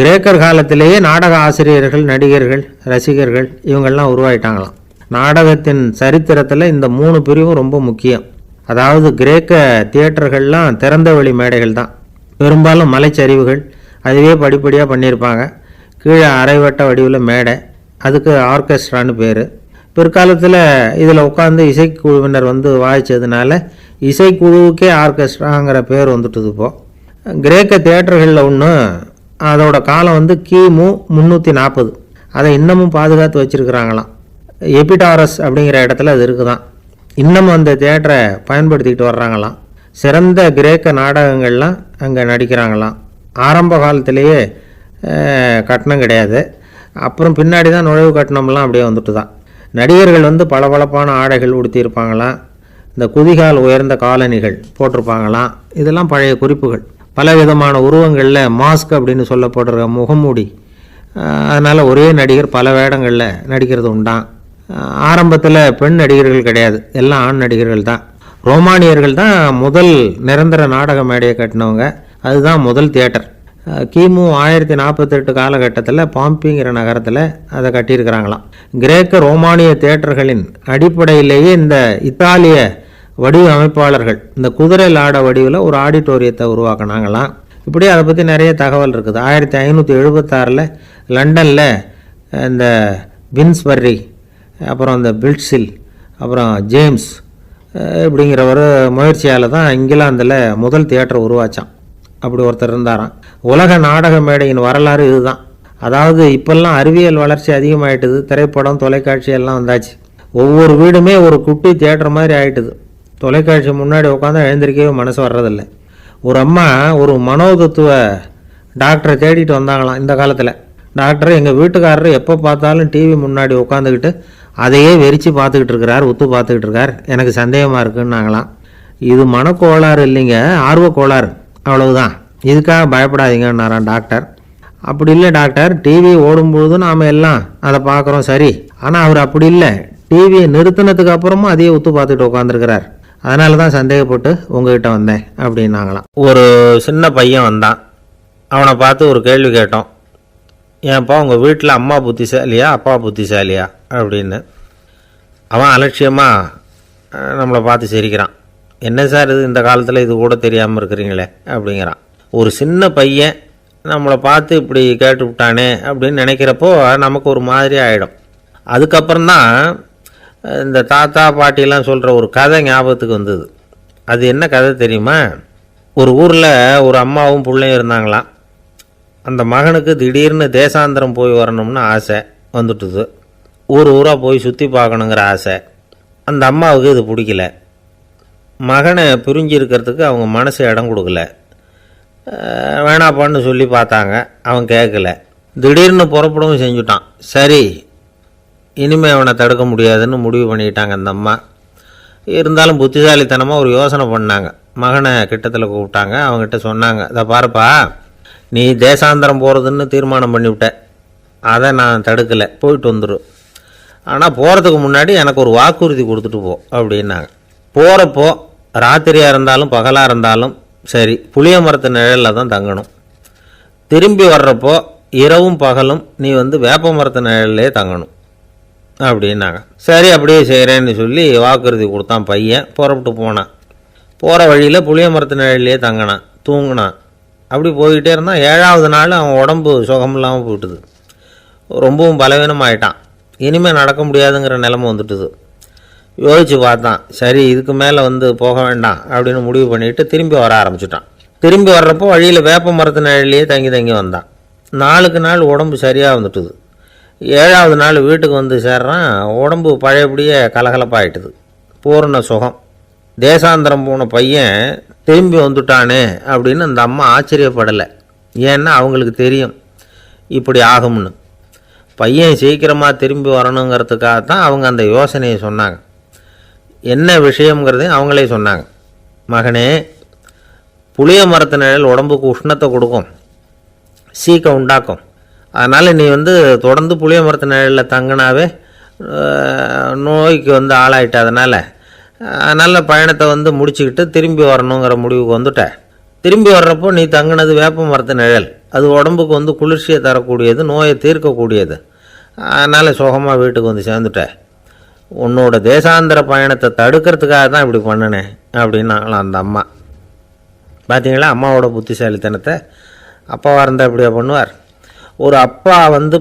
கிரேக்கர் காலத்திலேயே நாடக ஆசிரியர்கள், நடிகர்கள், ரசிகர்கள் இவங்கள்லாம் உருவாயிட்டாங்களாம். நாடகத்தின் சரித்திரத்தில் இந்த 3 பிரிவும் ரொம்ப முக்கியம். அதாவது கிரேக்க தியேட்டர்கள்லாம் திறந்த வெளி மேடைகள் தான். பெரும்பாலும் மலைச்சரிவுகள், அதுவே படிப்படியாக பண்ணியிருப்பாங்க. கீழே அரைவட்ட வடிவில் மேடை, அதுக்கு ஆர்கெஸ்ட்ரான்னு பேர். பிற்காலத்தில் இதில் உட்காந்து இசைக்குழுவினர் வாய்ச்சதுனால இசைக்குழுவுக்கே ஆர்கெஸ்ட்ராங்கிற பேர் வந்துட்டுது. இப்போது கிரேக்க தியேட்டர்களில் ஒன்று, அதோட காலம் கிமு 340. அதை இன்னமும் பாதுகாத்து வச்சுருக்கிறாங்களாம். எபிடாரஸ் அப்படிங்கிற இடத்துல அது இருக்குதான். இன்னமும் அந்த தியேட்டரை பயன்படுத்திக்கிட்டு வர்றாங்களாம். சிறந்த கிரேக்க நாடகங்கள்லாம் அங்கே நடிக்கிறாங்களாம். ஆரம்ப காலத்திலேயே கட்டணம் கிடையாது. அப்புறம் பின்னாடி தான் நுழைவு கட்டணம்லாம் அப்படியே வந்துட்டு தான். நடிகர்கள் பளபளப்பான ஆடைகள் உடுத்தியிருப்பாங்களாம். இந்த குதிகால் உயர்ந்த காலணிகள் போட்டிருப்பாங்களாம். இதெல்லாம் பழைய குறிப்புகள். பலவிதமான உருவங்களில் மாஸ்க் அப்படின்னு சொல்லப்படுற முகமூடி. அதனால் ஒரே நடிகர் பல வேடங்களில் நடிக்கிறது உண்டான். ஆரம்பத்தில் பெண் நடிகர்கள் கிடையாது, எல்லாம் ஆண் நடிகர்கள் தான். ரோமானியர்கள் தான் முதல் நிரந்தர நாடக மேடையை கட்டினவங்க. அதுதான் முதல் தியேட்டர். கிமு 1048 காலகட்டத்தில் பாம்பிங்கிற நகரத்தில் அதை கட்டியிருக்கிறாங்களாம். கிரேக்க ரோமானிய தியேட்டர்களின் அடிப்படையிலேயே இந்த இத்தாலிய வடிவமைப்பாளர்கள் இந்த குதிரை லாட வடிவில் ஒரு ஆடிட்டோரியத்தை உருவாக்கினாங்களாம். இப்படி அதை பற்றி நிறைய தகவல் இருக்குது. 1576 லண்டனில் இந்த வின்ஸ்பர்ரி, அப்புறம் இந்த பில்ட்ஸில், அப்புறம் ஜேம்ஸ் இப்படிங்கிற ஒரு முயற்சியால் தான் இங்கிலாந்தில் முதல் தியேட்டர் உருவாச்சான். அப்படி ஒருத்தர் இருந்தாராம். உலக நாடக மேடையின் வரலாறு இதுதான். அதாவது இப்போல்லாம் அறிவியல் வளர்ச்சி அதிகமாகிட்டுது. திரைப்படம், தொலைக்காட்சி எல்லாம் வந்தாச்சு. ஒவ்வொரு வீடுமே ஒரு குட்டி தியேட்டர் மாதிரி ஆகிட்டுது. தொலைக்காட்சி முன்னாடி உட்காந்து எழுந்திருக்கவே மனசு வர்றதில்லை. ஒரு அம்மா ஒரு மனோதத்துவ டாக்டரை தேடிட்டு வந்தாங்களாம் இந்த காலத்தில். டாக்டர், எங்கள் வீட்டுக்காரர் எப்போ பார்த்தாலும் டிவி முன்னாடி உட்காந்துக்கிட்டு அதையே வெறிச்சு பார்த்துக்கிட்டு இருக்கிறார், உத்து பார்த்துக்கிட்டு இருக்கார், எனக்கு சந்தேகமாக இருக்குன்னாங்களாம். இது மனக்கோளாறு இல்லைங்க, ஆர்வக்கோளாறு, அவ்வளவுதான், இதுக்காக பயப்படாதீங்கன்னாரான் டாக்டர். அப்படி இல்லை டாக்டர், டிவி ஓடும்பொழுது நாம் எல்லாம் அதை பார்க்குறோம் சரி, ஆனால் அவர் அப்படி இல்லை, டிவியை நிறுத்தினதுக்கு அப்புறமும் அதையே உத்து பார்த்துட்டு உட்காந்துருக்கிறார், அதனால தான் சந்தேகப்பட்டு உங்ககிட்ட வந்தேன் அப்படின்னாங்களாம். ஒரு சின்ன பையன் வந்தான். அவனை பார்த்து ஒரு கேள்வி கேட்டோம். ஏன்ப்பா உங்கள் வீட்டில் அம்மா புத்திசாலியா அப்பா புத்திசாலியா அப்படின்னு. அவன் அலட்சியமாக நம்மளை பார்த்து சிரிக்கிறான். என்ன சார் இது, இந்த காலத்தில் இது கூட தெரியாமல் இருக்கிறீங்களே அப்படிங்கிறான். ஒரு சின்ன பையன் நம்மளை பார்த்து இப்படி கேட்டு விட்டானே அப்படின்னு நினைக்கிறப்போ நமக்கு ஒரு மாதிரி ஆகிடும். அதுக்கப்புறம்தான் இந்த தாத்தா பாட்டிலாம் சொல்கிற ஒரு கதை ஞாபகத்துக்கு வந்தது. அது என்ன கதை தெரியுமா? ஒரு ஊரில் ஒரு அம்மாவும் பிள்ளையும் இருந்தாங்களாம். அந்த மகனுக்கு திடீர்னு தேசாந்திரம் போய் வரணும்னு ஆசை வந்துட்டுது. ஊராக போய் சுற்றி பார்க்கணுங்கிற ஆசை. அந்த அம்மாவுக்கு இது பிடிக்கல. மகனை பிரிஞ்சு இருக்கிறதுக்கு அவங்க மனசு இடம் கொடுக்கல. வேணாப்பான்னு சொல்லி பார்த்தாங்க, அவன் கேட்கல. திடீர்னு புறப்படவும் செஞ்சுட்டான். சரி, இனிமேல் அவனை தடுக்க முடியாதுன்னு முடிவு பண்ணிக்கிட்டாங்க அந்த அம்மா. இருந்தாலும் புத்திசாலித்தனமாக ஒரு யோசனை பண்ணாங்க. மகனை கிட்டத்தில் கூப்பிட்டாங்க. அவங்ககிட்ட சொன்னாங்க, இதை பாருப்பா, நீ தேசாந்திரம் போகிறதுன்னு தீர்மானம் பண்ணிவிட்ட, அதை நான் தடுக்கலை, போயிட்டு வந்துடும். ஆனால் போகிறதுக்கு முன்னாடி எனக்கு ஒரு வாக்குறுதி கொடுத்துட்டு போ அப்படின்னாங்க. போகிறப்போ ராத்திரியாக இருந்தாலும் பகலாக இருந்தாலும் சரி, புளிய மரத்து நிழலில் தான் தங்கணும். திரும்பி வர்றப்போ இரவும் பகலும் நீ வேப்ப மரத்து நிழல்லே தங்கணும் அப்படின்னாங்க. சரி, அப்படியே செய்கிறேன்னு சொல்லி வாக்குறுதி கொடுத்தான் பையன். புறப்பட்டு போனான். போகிற வழியில் புளிய மரத்து நிழல்லே தங்கினான், தூங்கினான். அப்படி போய்கிட்டே இருந்தான். 7ஆவது நாள் அவன் உடம்பு சுகமில்லாமல் போயிட்டுது. ரொம்பவும் பலவீனமாயிட்டான். இனிமேல் நடக்க முடியாதுங்கிற நிலைமை வந்துட்டுது. யோசித்து பார்த்தான். சரி, இதுக்கு மேலே போக வேண்டாம் அப்படின்னு முடிவு பண்ணிவிட்டு திரும்பி வர ஆரம்பிச்சிட்டான். திரும்பி வர்றப்போ வழியில் வேப்ப மரத்து நிழல்லையே தங்கி தங்கி வந்தான். நாளுக்கு நாள் உடம்பு சரியாக வந்துட்டுது. 7ஆவது நாள் வீட்டுக்கு சேர்றான். உடம்பு பழையபடியே கலகலப்பாயிட்டுது. பூர்ண சுகம். தேசாந்திரம் போன பையன் திரும்பி வந்துட்டானே அப்படின்னு அந்த அம்மா ஆச்சரியப்படலை. ஏன்னா அவங்களுக்கு தெரியும் இப்படி ஆகும்னு. பையன் சீக்கிரமாக திரும்பி வரணுங்கிறதுக்காக தான் அவங்க அந்த யோசனையை சொன்னாங்க. என்ன விஷயங்கிறதையும் அவங்களே சொன்னாங்க. மகனே, புளிய மரத்து நிழல் உடம்புக்கு உஷ்ணத்தை கொடுக்கும், சீக்கம் உண்டாக்கும். அதனால் நீ தொடர்ந்து புளிய மரத்து நிழலில் தங்கினாவே நோய்க்கு ஆளாயிட்டதுனால நல்ல பயணத்தை முடிச்சுக்கிட்டு திரும்பி வரணுங்கிற முடிவுக்கு வந்துட்ட. திரும்பி வர்றப்போ நீ தங்கினது வேப்ப மரத்து நிழல், அது உடம்புக்கு குளிர்ச்சியை தரக்கூடியது, நோயை தீர்க்கக்கூடியது. அதனால் சுகமாக வீட்டுக்கு சேர்ந்துட்ட. உன்னோட தேசாந்திர பயணத்தை தடுக்கிறதுக்காக தான் இப்படி பண்ணினேன் அப்படின்னாங்களாம் அந்த அம்மா. பார்த்தீங்களா அம்மாவோட புத்திசாலித்தனத்தை. அப்பாவாக இருந்தால் இப்படியா பண்ணுவார்? ஒரு அப்பா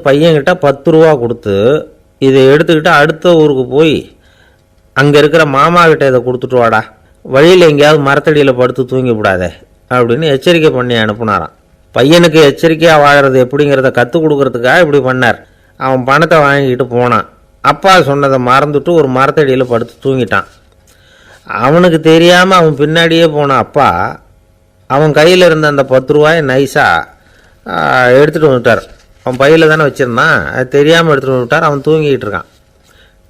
பையன்கிட்ட 10 ரூபா கொடுத்து இதை எடுத்துக்கிட்டு அடுத்த ஊருக்கு போய் அங்கே இருக்கிற மாமா கிட்ட இதை கொடுத்துட்டு வாடா, வழியில் எங்கேயாவது மரத்தடியில் படுத்து தூங்கிவிடாதே அப்படின்னு எச்சரிக்கை பண்ணி அனுப்புனாராம். பையனுக்கு எச்சரிக்கையாக வாழறது எப்படிங்கிறத கற்றுக் கொடுக்கறதுக்காக இப்படி பண்ணார். அவன் பணத்தை வாங்கிக்கிட்டு போனான். அப்பா சொன்னதை மறந்துட்டு ஒரு மரத்தடியில் படுத்து தூங்கிட்டான். அவனுக்கு தெரியாமல் அவன் பின்னாடியே போன அப்பா அவன் கையில் இருந்த அந்த 10 ரூபாயை நைஸாக எடுத்துகிட்டு வந்துட்டார். அவன் பையில் தானே வச்சுருந்தான், அது தெரியாமல் எடுத்துகிட்டு வந்துட்டார். அவன் தூங்கிக்கிட்டு இருக்கான்.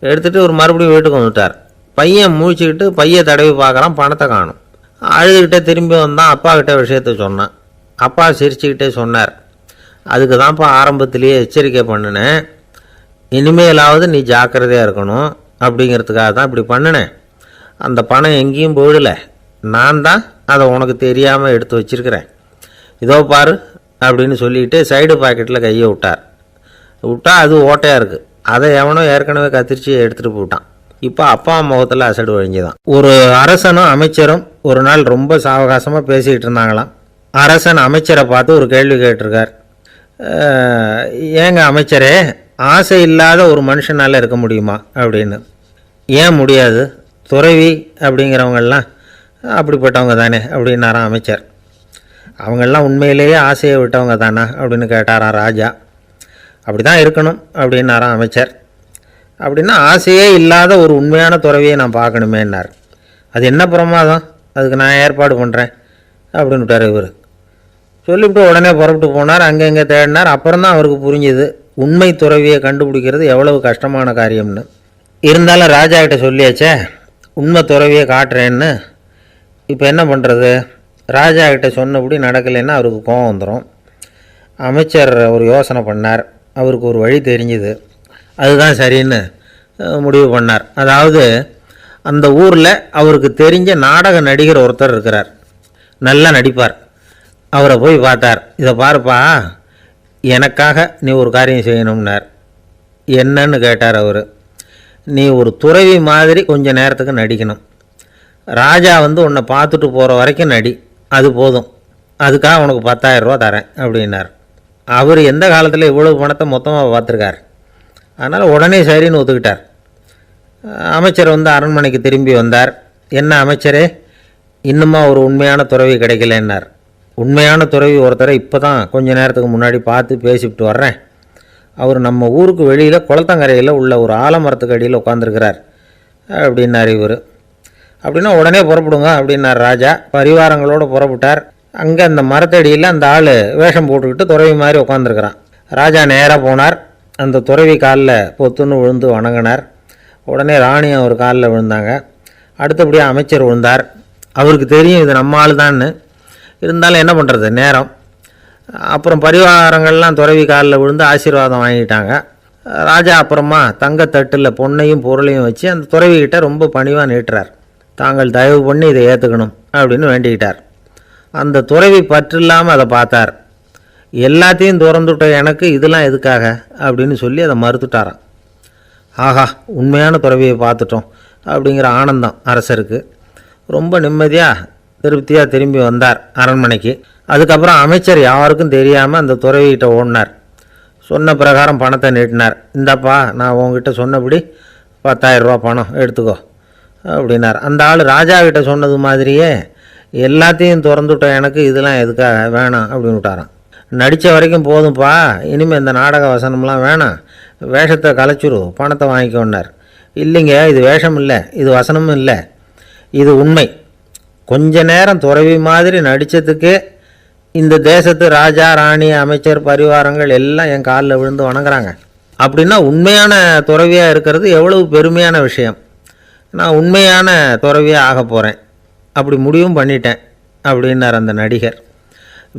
எடுத்துகிட்டு ஒரு மறுபடியும் வீட்டுக்கு வந்துட்டார். பையன் முழிச்சுக்கிட்டு பையை தடவி பார்க்குறான், பணத்தை காணும். அழுதுகிட்டே திரும்பி வந்தான். அப்பா கிட்ட விஷயத்த சொன்னான். அப்பா சிரிச்சுக்கிட்டே சொன்னார், அதுக்கு தான்ப்பா ஆரம்பத்திலேயே எச்சரிக்கை பண்ணினேன், இனிமேலாவது நீ ஜாக்கிரதையாக இருக்கணும் அப்படிங்கிறதுக்காக தான் இப்படி பண்ணினேன். அந்த பணம் எங்கேயும் போயிடலை, நான் தான் அதை உனக்கு தெரியாமல் எடுத்து வச்சிருக்கிறேன். இதோ பாரு அப்படின்னு சொல்லிட்டு சைடு பாக்கெட்டில் கையை விட்டா அது ஓட்டையாக இருக்குது. அதை எவனோ ஏற்கனவே கத்திரிச்சு எடுத்துகிட்டு போட்டான். இப்போ அப்பா முகத்தில் அசடு வழிஞ்சுதான். ஒரு அரசனும் அமைச்சரும் ஒரு நாள் ரொம்ப சாவகாசமாக பேசிக்கிட்டு இருந்தாங்களாம். அரசன் அமைச்சரை பார்த்து ஒரு கேள்வி கேட்டிருக்கார். ஏங்க அமைச்சரே, ஆசை இல்லாத ஒரு மனுஷனால் இருக்க முடியுமா அப்படின்னு. ஏன் முடியாது, துறவி அப்படிங்கிறவங்கெல்லாம் அப்படிப்பட்டவங்க தானே அப்படின்னாராம் அமைச்சர். அவங்கெல்லாம் உண்மையிலேயே ஆசையை விட்டவங்க தானா அப்படின்னு கேட்டாராம் ராஜா. அப்படி தான் இருக்கணும் அப்படின்னாராம் அமைச்சர். அப்படின்னா ஆசையே இல்லாத ஒரு உண்மையான துறவியை நான் பார்க்கணுமேன்னார். அது என்ன பிரமாதம், அதுக்கு நான் ஏற்பாடு பண்ணுறேன் அப்படின்னு விட்டார் இவர். சொல்லிவிட்டு உடனே புறப்பட்டு போனார். அங்கே தேடினார். அப்புறம் தான் அவருக்கு புரிஞ்சுது உண்மை துறவியை கண்டுபிடிக்கிறது எவ்வளவு கஷ்டமான காரியம்னு. இருந்தாலும் ராஜா கிட்ட சொல்லியாச்சே உண்மை துறவியை காட்டுறேன்னு. இப்போ என்ன பண்ணுறது? ராஜா கிட்ட சொன்னபடி நடக்கலைன்னா அவருக்கு கோபம் வந்துடும். அமைச்சர் ஒரு யோசனை பண்ணார். அவருக்கு ஒரு வழி தெரிஞ்சுது. அதுதான் சரின்னு முடிவு பண்ணார். அதாவது அந்த ஊரில் அவருக்கு தெரிஞ்ச நாடக நடிகர் ஒருத்தர் இருக்கிறார், நல்லா நடிப்பார். அவரை போய் பார்த்தார். இதை பாருப்பா, எனக்காக நீ ஒரு காரியம் செய்யணும்னார். என்னன்னு கேட்டார் அவர். நீ ஒரு துறவி மாதிரி கொஞ்சம் நேரத்துக்கு நடிக்கணும். ராஜா உன்னை பார்த்துட்டு போகிற வரைக்கும் நடி, அது போதும். அதுக்காக உனக்கு 10,000 ரூபா தரேன் அப்படின்னார். அவர் எந்த காலத்தில் இவ்வளவு பணத்தை மொத்தமாக பார்த்துருக்கார். அதனால் உடனே சரின்னு ஒத்துக்கிட்டார். அமைச்சர் அரண்மனைக்கு திரும்பி வந்தார். என்ன அமைச்சரே, இன்னுமா ஒரு உண்மையான துறவி கிடைக்கலன்னார். உண்மையான துறவி ஒருத்தரை இப்போ தான் கொஞ்ச நேரத்துக்கு முன்னாடி பார்த்து பேசிவிட்டு வர்றேன். அவர் நம்ம ஊருக்கு வெளியில் குளத்தங்கரையில் உள்ள ஒரு ஆலமரத்துக்கு அடியில் உட்காந்துருக்கிறார் அப்படின்னார் இவர். அப்படின்னா உடனே புறப்படுங்க அப்படின்னார் ராஜா. பரிவாரங்களோடு புறப்பட்டார். அங்கே அந்த மரத்தடியில் அந்த ஆள் வேஷம் போட்டுக்கிட்டு துறவி மாதிரி உட்காந்துருக்கிறான். ராஜா நேராக போனார். அந்த துறவி காலில் பொத்துன்னு விழுந்து வணங்கினார். உடனே ராணி அவர் காலில் விழுந்தாங்க. அடுத்தபடியாக அமைச்சர் விழுந்தார். அவருக்கு தெரியும் இது நம்ம ஆள் தான்னு. இருந்தாலும் என்ன பண்ணுறது, நேரம். அப்புறம் பரிவாரங்கள்லாம் துறவி காலில் விழுந்து ஆசீர்வாதம் வாங்கிட்டாங்க. ராஜா அப்புறமா தங்கத்தட்டில் பொன்னையும் பொருளையும் வச்சு அந்த துறவிக்கிட்ட ரொம்ப பணிவாக நீட்டுறார். தாங்கள் தயவு பண்ணி இதை ஏற்றுக்கணும் அப்படின்னு வேண்டிக்கிட்டார். அந்த துறவி பற்றில்லாமல் அதை பார்த்தார். எல்லாத்தையும் திறந்துவிட்ட எனக்கு இதெல்லாம் எதுக்காக அப்படின்னு சொல்லி அதை மறுத்துட்டாராம். ஆஹா, உண்மையான துறவியை பார்த்துட்டோம் அப்படிங்கிற ஆனந்தம் அரசருக்கு. ரொம்ப நிம்மதியாக திருப்தியாக திரும்பி வந்தார் அரண்மனைக்கு. அதுக்கப்புறம் அமைச்சர் யாருக்கும் தெரியாமல் அந்த துறவிகிட்ட ஓடினார். சொன்ன பிரகாரம் பணத்தை நீட்டினார். இந்தாப்பா, நான் உங்ககிட்ட சொன்னபடி 10,000 ரூபா பணம் எடுத்துக்கோ அப்படின்னார். அந்த ஆள் ராஜா கிட்ட சொன்னது மாதிரியே எல்லாத்தையும் திறந்துவிட்ட எனக்கு இதெல்லாம் எதுக்காக வேணாம் அப்படின்னு விட்டாரான். நடித்த வரைக்கும் போதும்ப்பா, இனிமேல் இந்த நாடக வசனம்லாம் வேணாம், வேஷத்தை கலைச்சிரு, பணத்தை வாங்கிக்கோன்னார். இல்லைங்க, இது வேஷம் இல்லை, இது வசனமும் இல்லை, இது உண்மை. கொஞ்ச நேரம் துறவி மாதிரி நடித்ததுக்கே இந்த தேசத்து ராஜா, ராணி, அமைச்சர், பரிவாரங்கள் எல்லாம் என் காலில் விழுந்து வணங்குறாங்க. அப்படின்னா உண்மையான துறவியாக இருக்கிறது எவ்வளவு பெருமையான விஷயம். நான் உண்மையான துறவியாக ஆக போகிறேன், அப்படி முடிவும் பண்ணிட்டேன் அப்படின்னார் அந்த நடிகர்.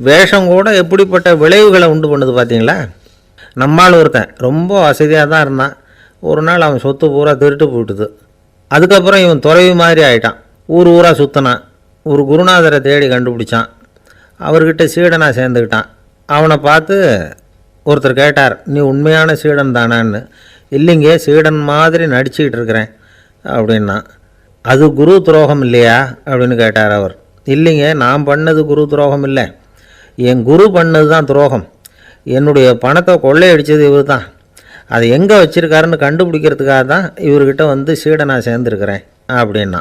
வேஷம் கூட எப்படிப்பட்ட விளைவுகளை உண்டு பண்ணுது பார்த்தீங்களா. நம்மால் ஒருத்தன் ரொம்ப வசதியாக தான் இருந்தான். ஒரு நாள் அவன் சொத்து பூரா திருட்டு போட்டுது. அதுக்கப்புறம் இவன் துறவி மாதிரி ஆகிட்டான். ஊர் ஊராக சுற்றினான். ஒரு குருநாதரை தேடி கண்டுபிடிச்சான். அவர்கிட்ட சீடனாக சேர்ந்துக்கிட்டான். அவனை பார்த்து ஒருத்தர் கேட்டார், நீ உண்மையான சீடன் தானான்னு. இல்லைங்க, சீடன் மாதிரி நடிச்சுக்கிட்டு இருக்கிறேன் அப்படின்னா. அது குரு துரோகம் இல்லையா அப்படின்னு கேட்டார் அவர். இல்லைங்க, நான் பண்ணது குரு துரோகம் இல்லை, என் குரு பண்ணது தான் துரோகம். என்னுடைய பணத்தை கொள்ளையடித்தது இவர் தான். அதை எங்கே வச்சுருக்காருன்னு கண்டுபிடிக்கிறதுக்காக தான் இவர்கிட்ட வந்து சீடனாக சேர்ந்துருக்கிறேன் அப்படின்னா.